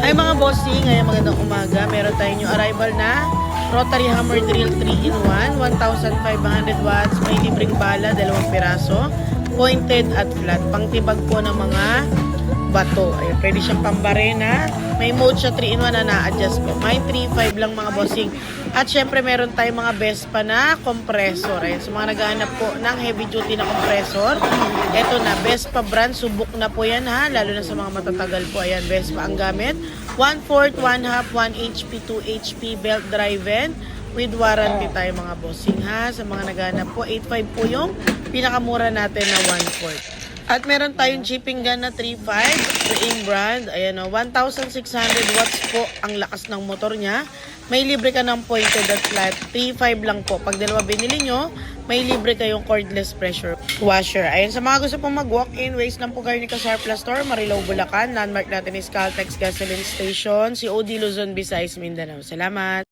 Ay mga bossing, ngayon magandang umaga. Meron tayo yung arrival na Rotary Hammer Drill 3-in-1, 1,500 watts, may libreng bala, 2 piraso, pointed at flat. Pangtibag po ng mga bato. Ayun, pwede siyang pambarena. May mode siya 3-in-1 na na-adjust po. May 3.5 lang mga bossing. At syempre meron tayong mga Vespa na compressor. Ayun, sa mga naghahanap po ng heavy duty na compressor, eto na, Vespa brand. Subok na po yan ha, lalo na sa mga matatagal po. Ayan, Vespa ang gamit. 1/4, 1/2, 1 HP, 2 HP, belt driven. With warranty tayo mga bossing ha. Sa mga naghahanap po, 8.5 po yung pinakamura natin na 1/4. At meron tayong chipping gun na 3.5, Rain brand. Ayan o, 1,600 watts po ang lakas ng motor niya. May libre ka ng pointed at flat. 3.5 lang po. Pag dalawa binili nyo, may libre kayong cordless pressure washer. Ayan, sa mga gusto pong mag-walk-in, waste lang po kayo ni Kasarpla Store, Marilao, Bulacan. Landmark natin is Caltex Gasoline Station, COD Luzon, Visayas, Mindanao. Salamat!